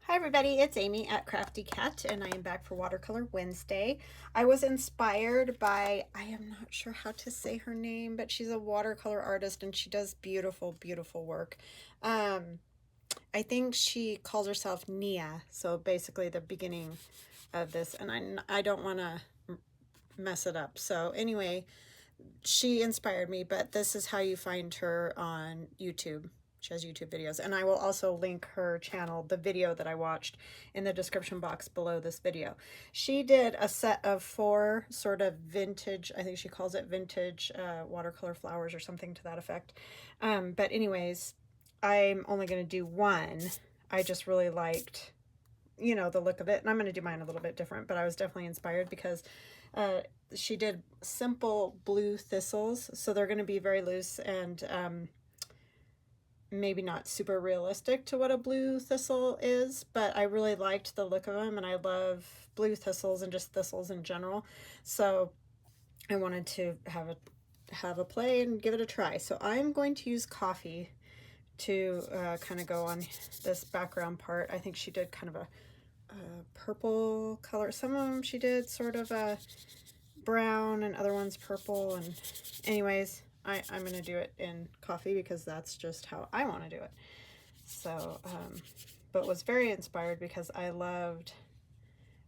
Hi everybody, it's Amy at Crafty Cat and I am back for Watercolor Wednesday. I was inspired by, I am not sure how to say her name, but she's a watercolor artist and she does beautiful, beautiful work. I think she calls herself Nia, so basically the beginning of this, and I don't want to mess it up. So anyway, she inspired me, but this is how you find her on YouTube. She has YouTube videos, and I will also link her channel, the video that I watched, in the description box below this video. She did a set of 4 sort of vintage, I think she calls it vintage watercolor flowers or something to that effect. But anyways, I'm only going to do one. I just really liked, you know, the look of it, and I'm going to do mine a little bit different, but I was definitely inspired because she did simple blue thistles, so they're going to be very loose and maybe not super realistic to what a blue thistle is, but I really liked the look of them, and I love blue thistles and just thistles in general, so I wanted to have a play and give it a try. So I'm going to use coffee to kind of go on this background part. I think she did kind of a purple color. Some of them she did sort of a brown and other ones purple, and anyways, I'm going to do it in coffee because that's just how I want to do it. So, but was very inspired because I loved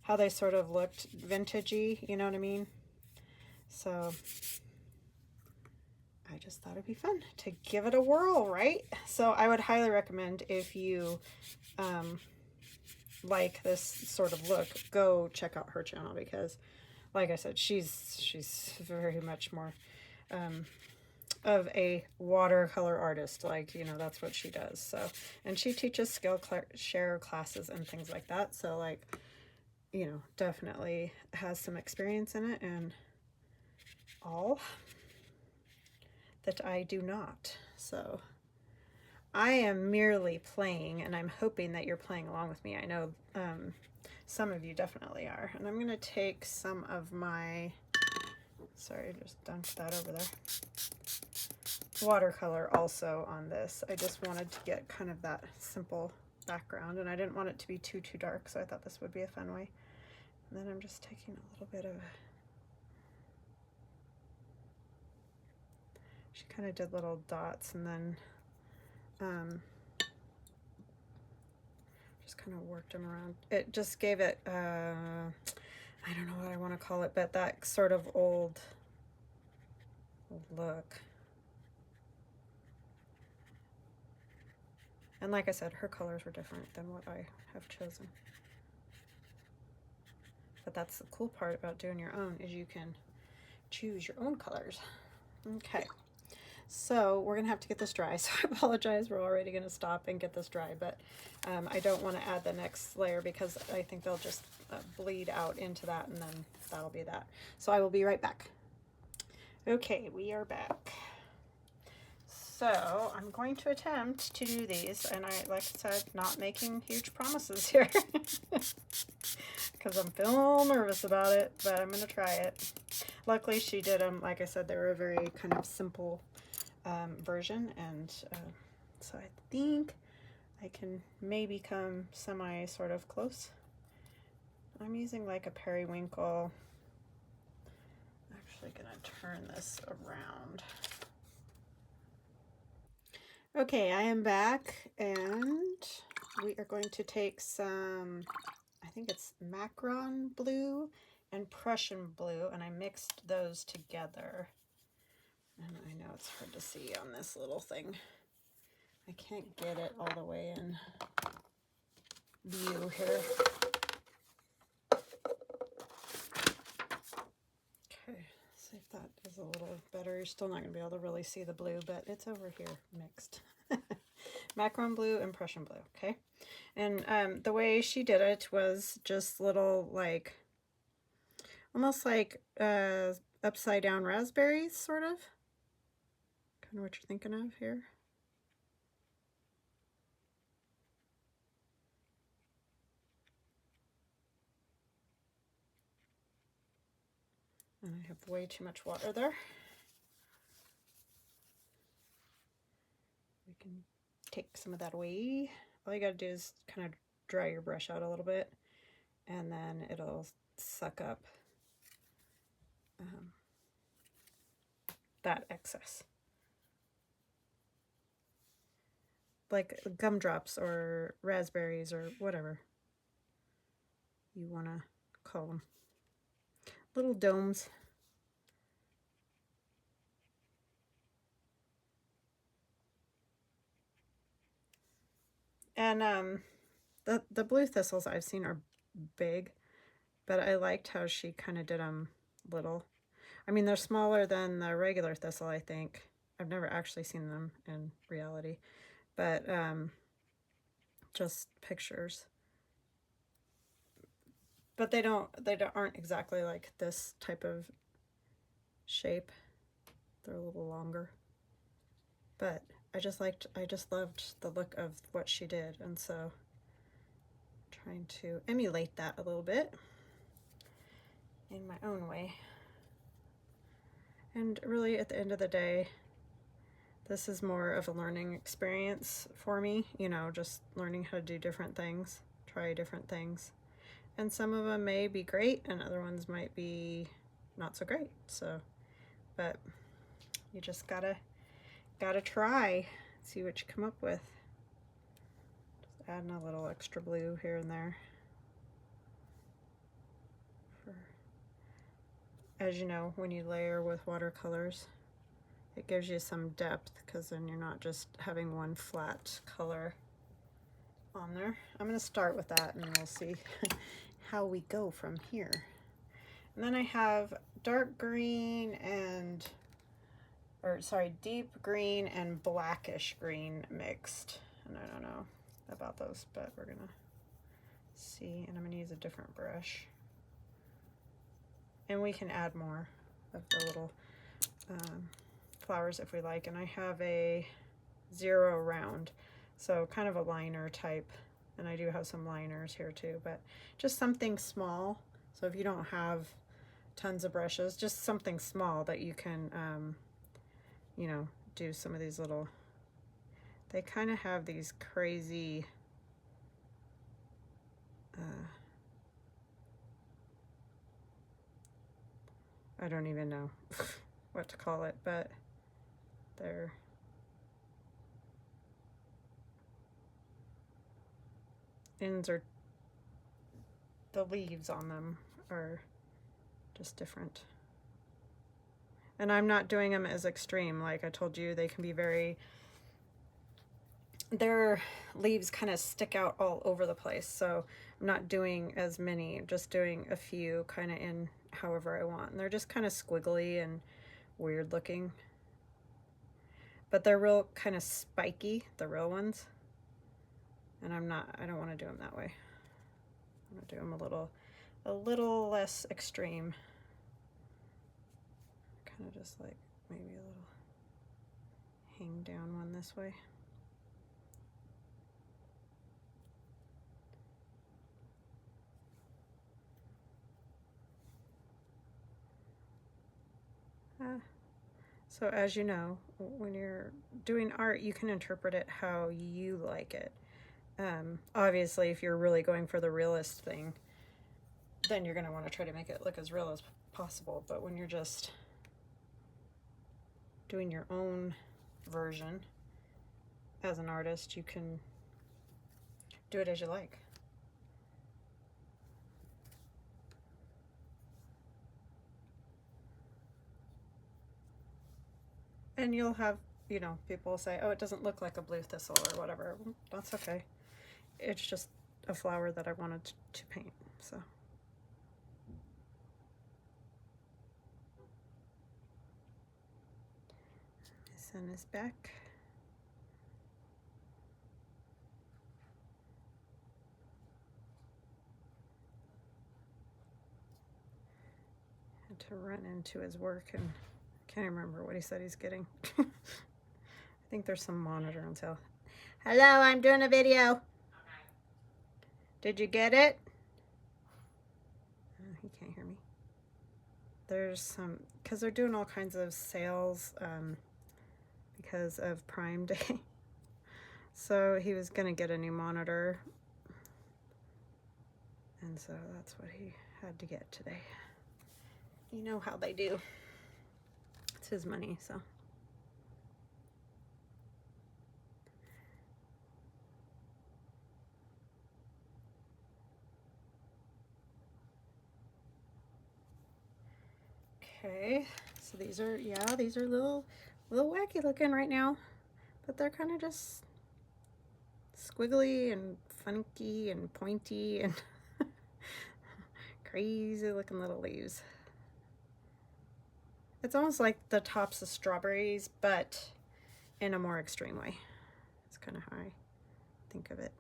how they sort of looked vintagey, you know what I mean? So I just thought it'd be fun to give it a whirl, right? So I would highly recommend, if you like this sort of look, go check out her channel because, like I said, she's very much more of a watercolor artist. Like, you know, that's what she does. So, and she teaches Skillshare classes and things like that. So, like, you know, definitely has some experience in it, and all that I do not. So I am merely playing, and I'm hoping that you're playing along with me. I know some of you definitely are. And I'm going to take some of my, sorry, just dumped that over there, watercolor also on this. I just wanted to get kind of that simple background, and I didn't want it to be too dark, so I thought this would be a fun way. And then I'm just taking a little bit of, she kind of did little dots, and then just kind of worked them around. It just gave it, I don't know what I want to call it, but that sort of old look. And like I said, her colors were different than what I have chosen. But that's the cool part about doing your own, is you can choose your own colors. Okay, so we're gonna have to get this dry, so I apologize. We're already gonna stop and get this dry, but I don't want to add the next layer because I think they'll just bleed out into that, and then that'll be that. So I will be right back. Okay, we are back. So I'm going to attempt to do these, and like I said, not making huge promises here because I'm feeling nervous about it, but I'm going to try it. Luckily she did them, like I said, they were a very kind of simple version, and so I think I can maybe come semi sort of close. I'm using like a periwinkle. I'm actually going to turn this around. Okay, I am back, and we are going to take some, I think it's Macron blue and Prussian blue, and I mixed those together. And I know it's hard to see on this little thing. I can't get it all the way in view here. Okay, see if that is a little better. You're still not going to be able to really see the blue, but it's over here mixed. Macron blue and Prussian blue, okay? And the way she did it was just little, like, almost like upside down raspberries, sort of. Kind of what you're thinking of here. And I have way too much water there. We can take some of that away. All you gotta do is kind of dry your brush out a little bit, and then it'll suck up that excess. Like gumdrops or raspberries or whatever you want to call them. Little domes. And the blue thistles I've seen are big, but I liked how she kind of did them little. I mean, they're smaller than the regular thistle, I think. I've never actually seen them in reality, but just pictures. But they aren't exactly like this type of shape. They're a little longer. But I just loved the look of what she did, and so I'm trying to emulate that a little bit in my own way. And really, at the end of the day, this is more of a learning experience for me, you know, just learning how to do different things, try different things. And some of them may be great and other ones might be not so great. So, but you just gotta try, see what you come up with. Just adding a little extra blue here and there. As you know, when you layer with watercolors, it gives you some depth, because then you're not just having one flat color on there. I'm going to start with that and we'll see how we go from here. And then I have dark green and, or sorry, deep green and blackish green mixed. And I don't know about those, but we're going to see. And I'm going to use a different brush. And we can add more of the little flowers if we like. And I have a 0 round, so kind of a liner type. And I do have some liners here too, but just something small. So if you don't have tons of brushes, just something small that you can, you know, do some of these little, they kind of have these crazy, I don't even know what to call it, but they're ends are, the leaves on them are just different. And I'm not doing them as extreme. Like I told you, they can be very, their leaves kind of stick out all over the place. So I'm not doing as many, I'm just doing a few kind of in however I want. And they're just kind of squiggly and weird looking. But they're real kind of spiky, the real ones. And I don't want to do them that way. I'm going to do them a little less extreme. Kind of just like maybe a little hang down one this way. So as you know, when you're doing art, you can interpret it how you like it. Obviously, if you're really going for the realist thing, then you're going to want to try to make it look as real as possible. But when you're just doing your own version as an artist, you can do it as you like. And you'll have, you know, people will say, oh, it doesn't look like a blue thistle or whatever. That's okay. It's just a flower that I wanted to paint, so. My son is back. Had to run into his work and can't remember what he said he's getting. I think there's some monitor on sale. Hello, I'm doing a video. Okay. Did you get it? He can't hear me. There's some, because they're doing all kinds of sales because of Prime Day. So he was going to get a new monitor. And so that's what he had to get today. You know how they do. It's his money, so. Okay, so these are, yeah, these are little wacky looking right now, but they're kind of just squiggly and funky and pointy and crazy looking little leaves. It's almost like the tops of strawberries, but in a more extreme way. It's kind of how I think of it.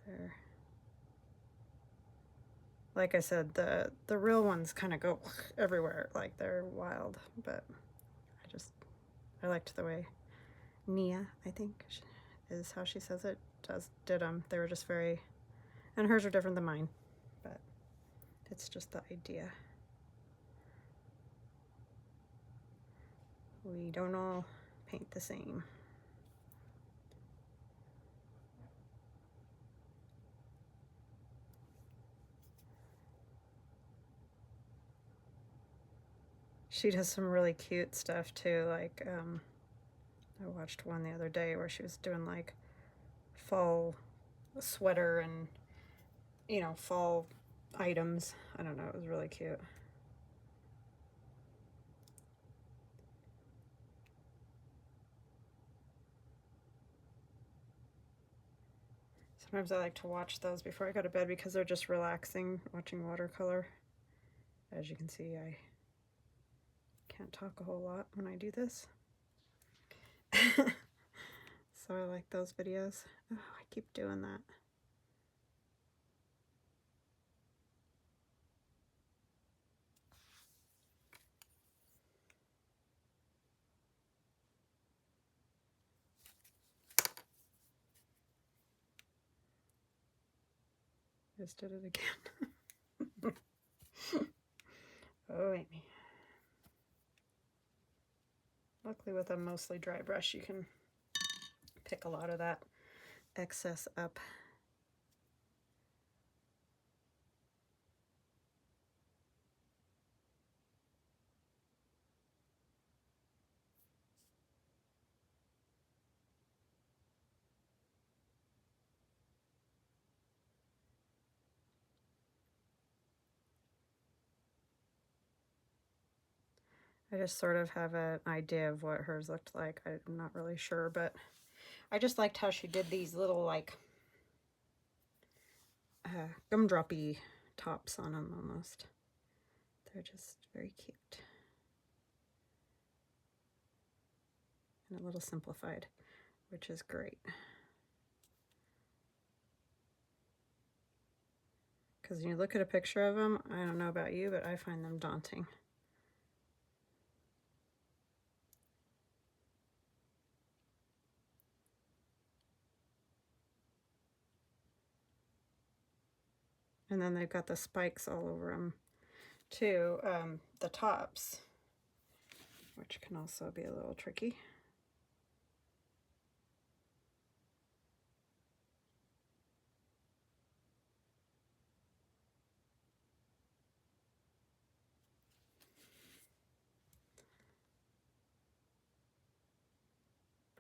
There. Like I said, the real ones kind of go everywhere, like they're wild, but I liked the way Nia, I think is how she says it, did them. They were just very, and hers are different than mine, but it's just the idea. We don't all paint the same. She does some really cute stuff too, like I watched one the other day where she was doing like fall sweater and, you know, fall items. I don't know, it was really cute. Sometimes I like to watch those before I go to bed because they're just relaxing, watching watercolor. As you can see, I can't talk a whole lot when I do this. So I like those videos. Oh, I keep doing that. Just did it again. Oh, Amy. Luckily with a mostly dry brush, you can pick a lot of that excess up. I just sort of have an idea of what hers looked like. I'm not really sure, but I just liked how she did these little like gumdroppy tops on them almost. They're just very cute. And a little simplified, which is great. Because when you look at a picture of them, I don't know about you, but I find them daunting. And then they've got the spikes all over them too, the tops, which can also be a little tricky.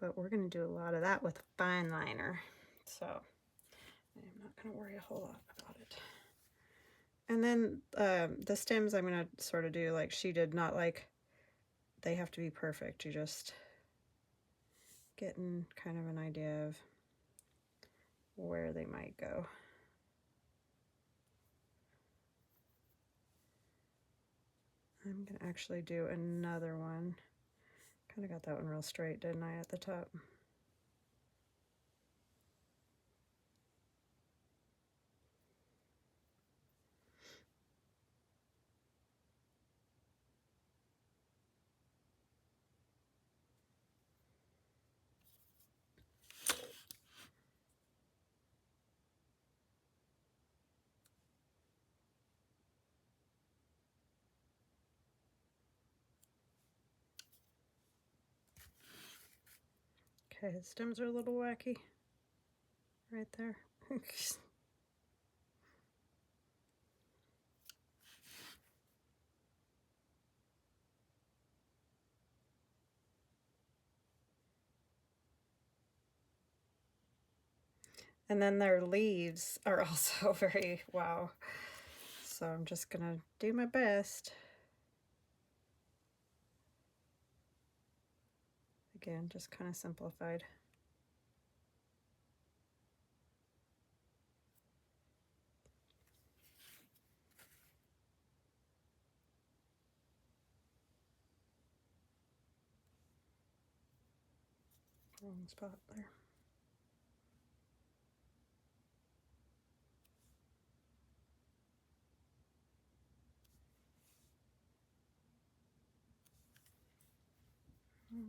But we're going to do a lot of that with fine liner, so I'm not going to worry a whole lot about it. And then the stems I'm going to sort of do like she did, not like they have to be perfect. You just getting kind of an idea of where they might go. I'm going to actually do another one. Kind of got that one real straight, didn't I, at the top? Okay, his stems are a little wacky right there. And then their leaves are also very wow. So I'm just gonna do my best. Again, just kind of simplified. Wrong spot there.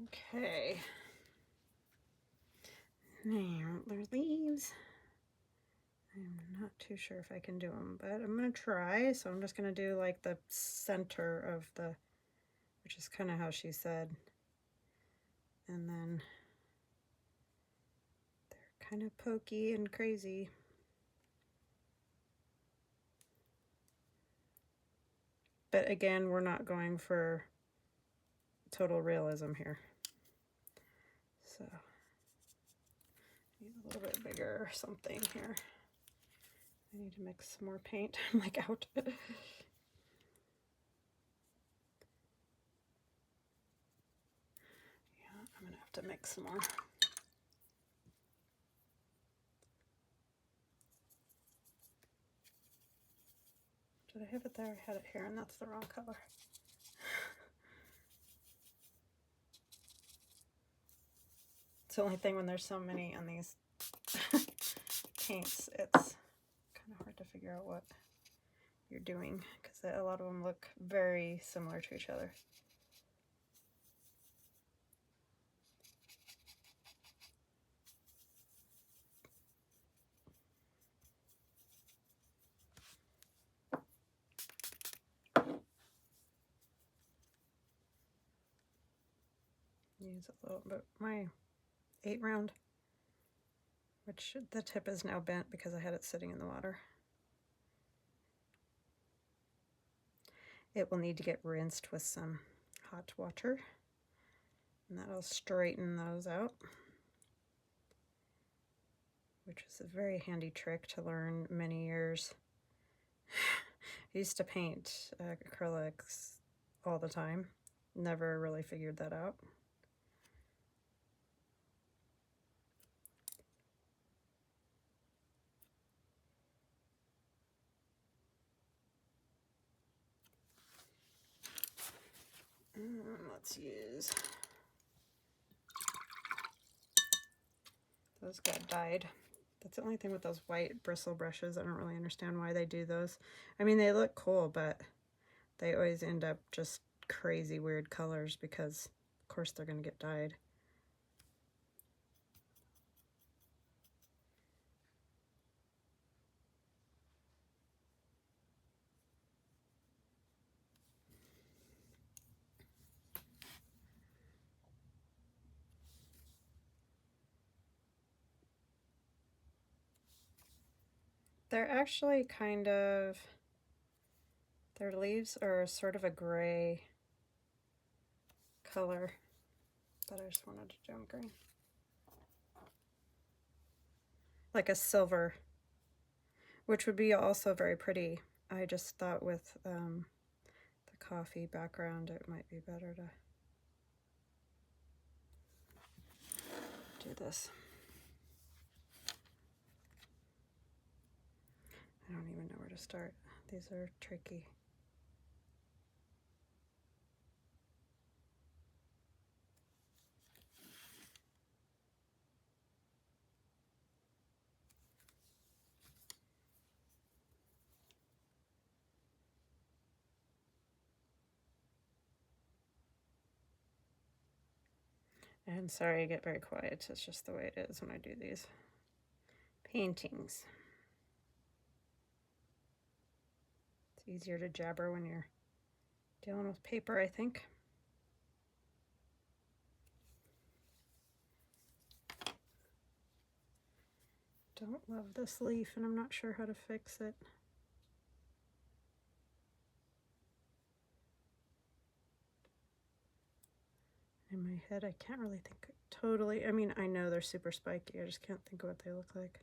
Okay. Now, their leaves. I'm not too sure if I can do them, but I'm going to try. So I'm just going to do like the center of the, which is kind of how she said. And then they're kind of pokey and crazy. But again, we're not going for total realism here. So need a little bit bigger or something here. I need to mix some more paint. I'm like out. Yeah, I'm gonna have to mix some more. Did I have it there? I had it here, and that's the wrong color. It's the only thing when there's so many on these paints, it's kind of hard to figure out what you're doing because a lot of them look very similar to each other. Use a little bit my 8 round, which the tip is now bent because I had it sitting in the water. It will need to get rinsed with some hot water, and that'll straighten those out, which is a very handy trick to learn many years. I used to paint acrylics all the time, never really figured that out. Let's use, those got dyed. That's the only thing with those white bristle brushes. I don't really understand why they do those. I mean, they look cool, but they always end up just crazy weird colors because, of course, they're going to get dyed. They're actually kind of, their leaves are sort of a gray color, but I just wanted to do them green. Like a silver, which would be also very pretty. I just thought with the coffee background it might be better to do this. I don't even know where to start. These are tricky. And sorry I get very quiet. It's just the way it is when I do these paintings. It's easier to jabber when you're dealing with paper, I think. Don't love this leaf, and I'm not sure how to fix it. In my head, I can't really think totally. I mean, I know they're super spiky. I just can't think of what they look like.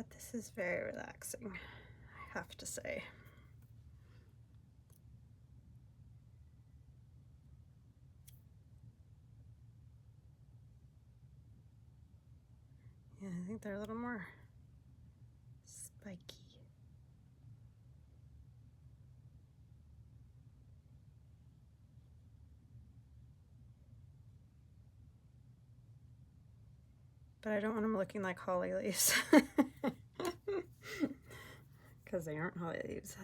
But this is very relaxing, I have to say. Yeah, I think they're a little more spiky. But I don't want them looking like holly leaves. Because they aren't holly leaves.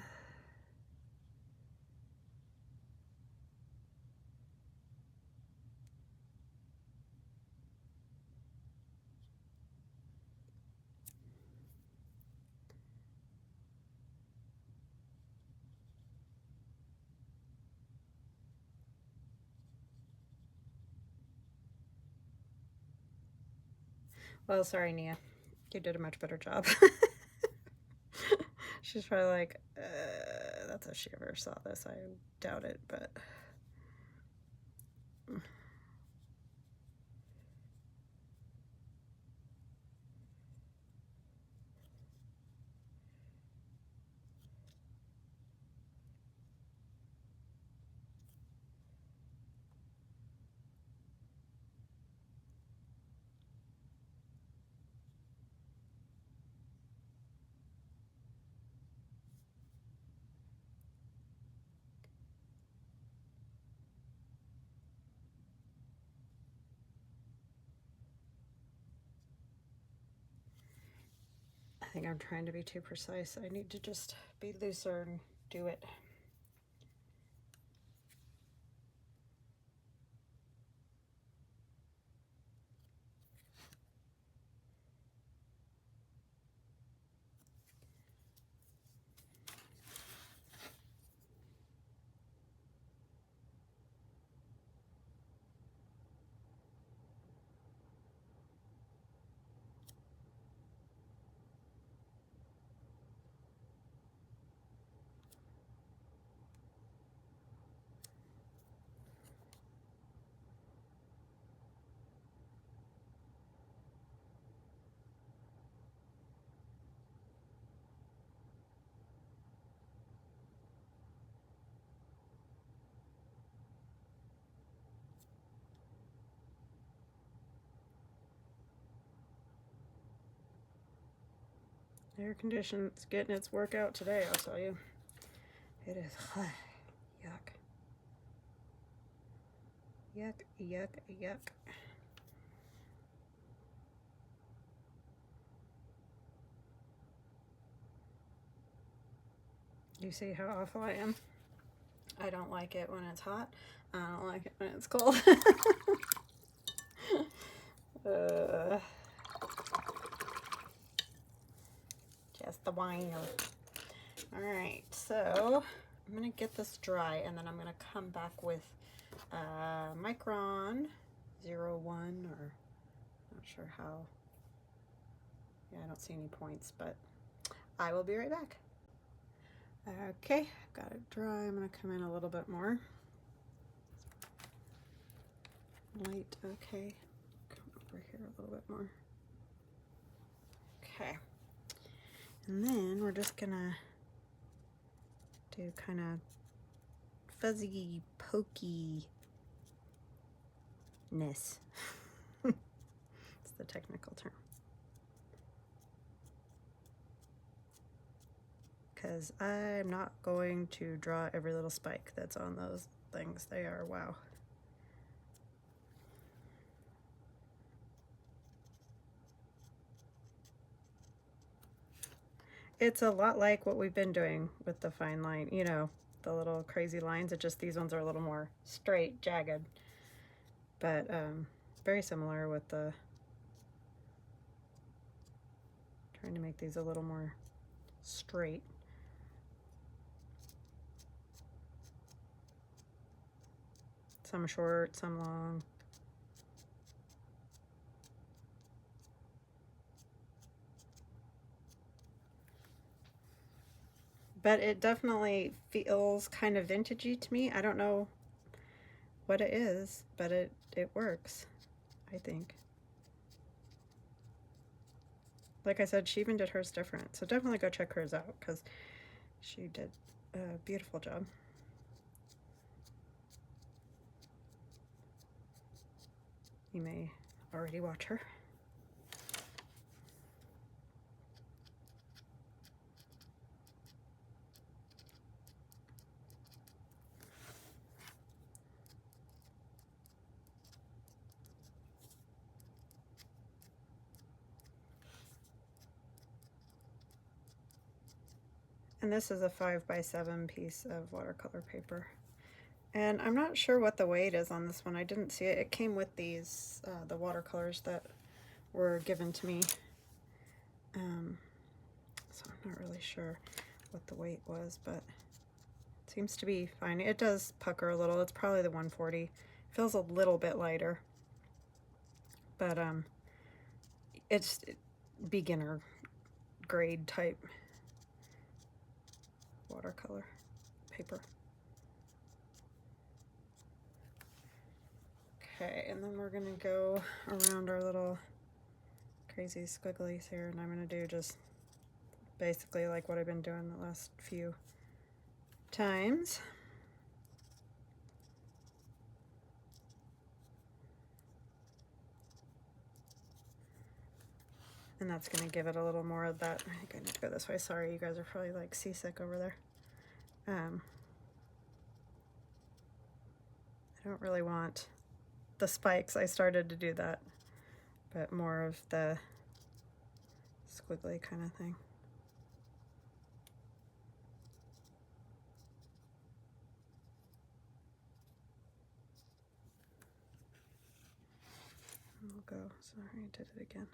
Well, sorry, Nia. You did a much better job. She's probably like, that's if she ever saw this. I doubt it, but... I think I'm trying to be too precise. I need to just be looser and do it. Air conditioning's getting its workout today, I'll tell you. It is yuck. Yuck, yuck, yuck. You see how awful I am? I don't like it when it's hot. I don't like it when it's cold. Just the wine. Alright, so I'm going to get this dry and then I'm going to come back with Micron 01 or not sure how. Yeah, I don't see any points, but I will be right back. Okay, I've got it dry. I'm going to come in a little bit more. Light, okay. Come over here a little bit more. Okay. And then we're just going to do kind of fuzzy, pokiness. It's the technical term. Because I'm not going to draw every little spike that's on those things. They are, wow. It's a lot like what we've been doing with the fine line, you know, the little crazy lines. It's just these ones are a little more straight, jagged. But very similar with the, trying to make these a little more straight. Some short, some long. But it definitely feels kind of vintagey to me. I don't know what it is, but it works, I think. Like I said, she even did hers different. So definitely go check hers out because she did a beautiful job. You may already watch her. And this is a 5x7 piece of watercolor paper. And I'm not sure what the weight is on this one. I didn't see it. It came with these, the watercolors that were given to me. So I'm not really sure what the weight was, but it seems to be fine. It does pucker a little. It's probably the 140. It feels a little bit lighter, but it's beginner grade type watercolor paper. Okay, and then we're gonna go around our little crazy squigglies here, and I'm gonna do just basically like what I've been doing the last few times. And that's gonna give it a little more of that. I think I need to go this way. Sorry, you guys are probably like seasick over there. I don't really want the spikes. I started to do that, but more of the squiggly kind of thing. We'll go. Sorry, I did it again.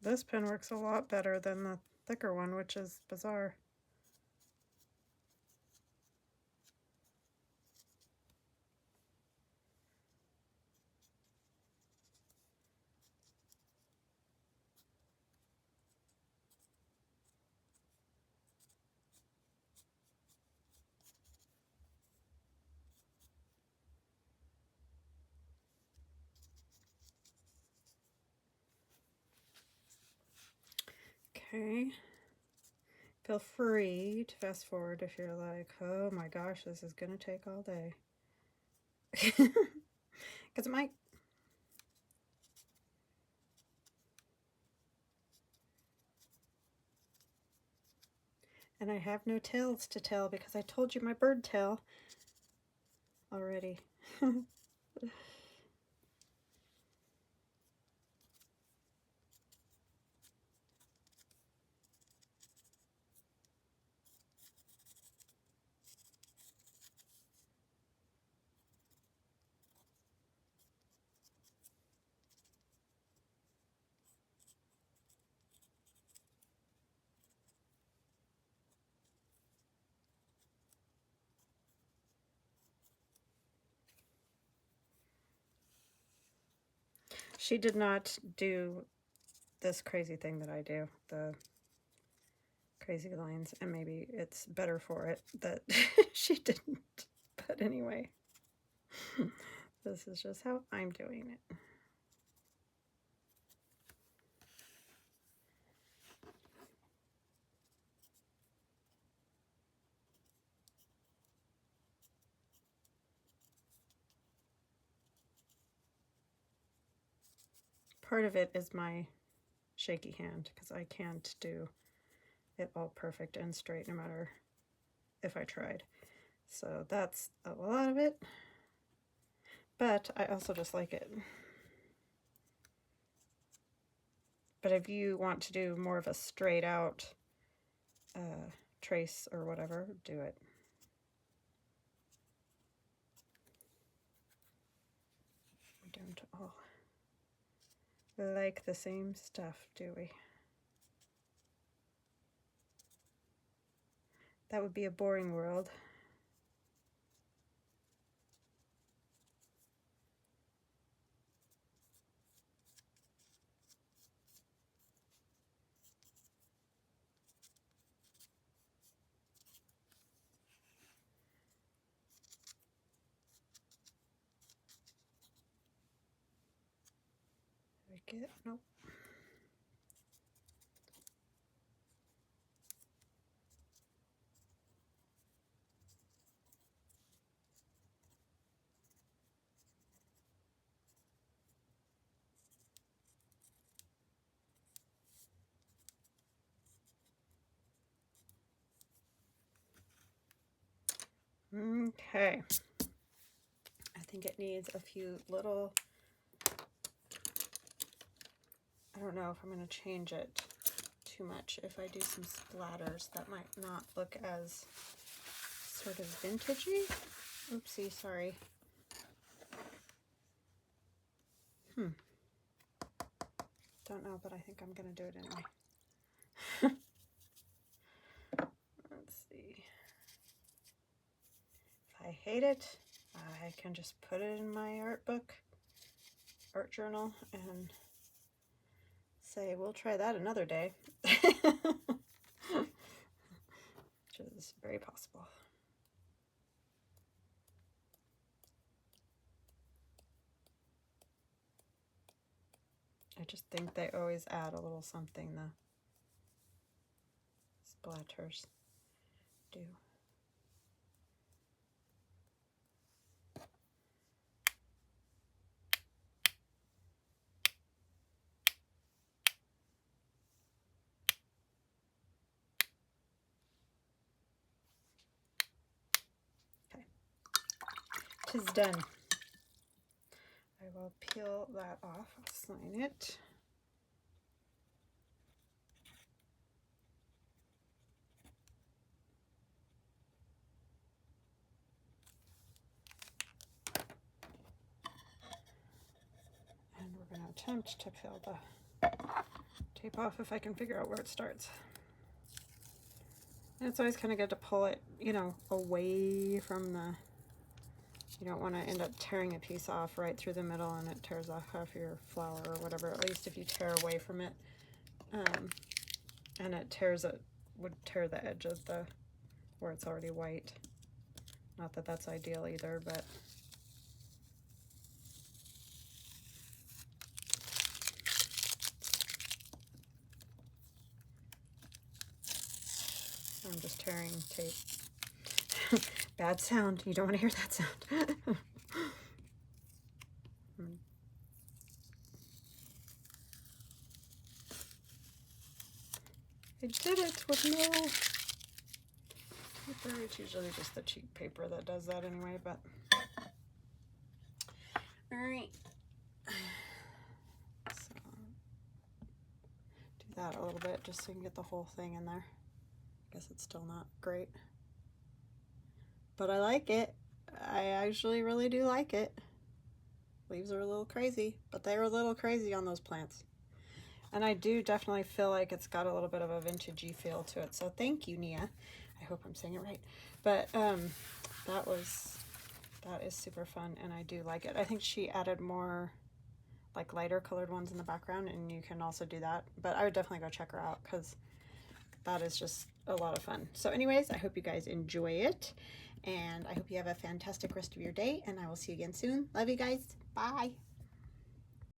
This pen works a lot better than the thicker one, which is bizarre. Okay. Feel free to fast forward if you're like, oh my gosh, this is gonna take all day. Because it might. And I have no tales to tell because I told you my bird tale already. She did not do this crazy thing that I do, the crazy lines, and maybe it's better for it that she didn't. But anyway, this is just how I'm doing it. Part of it is my shaky hand because I can't do it all perfect and straight no matter if I tried. So that's a lot of it. but I also just like it. But if you want to do more of a straight out trace or whatever, do it. We don't all like the same stuff, do we? That would be a boring world. Did I get it? Nope. Okay. I think it needs a few little, I don't know if I'm going to change it too much. If I do some splatters, that might not look as sort of vintagey. Oopsie, sorry. Don't know, but I think I'm going to do it anyway. Let's see. If I hate it, I can just put it in my art book, art journal, and say, we'll try that another day. Which is very possible. I just think they always add a little something, the splatters do. Okay, 'tis done. I will peel that off, I'll sign it. And we're going to attempt to peel the tape off if I can figure out where it starts. And it's always kind of good to pull it, you know, away from the, you don't want to end up tearing a piece off right through the middle and it tears off half your flower or whatever, at least if you tear away from it. And it tears it, would tear the edge of the, where it's already white. Not that that's ideal either, but I'm just tearing tape. Bad sound. You don't want to hear that sound. I did it with no paper. It's usually just the cheap paper that does that anyway, but all right. So do that a little bit just so you can get the whole thing in there. I guess it's still not great, but I like it. I actually really do like it. Leaves are a little crazy, but they're a little crazy on those plants. And I do definitely feel like it's got a little bit of a vintagey feel to it. So thank you, Nia. I hope I'm saying it right. But that is super fun, and I do like it. I think she added more like lighter colored ones in the background, and you can also do that. But I would definitely go check her out because that is just a lot of fun. So anyways, I hope you guys enjoy it, and I hope you have a fantastic rest of your day, and I will see you again soon. Love you guys. Bye.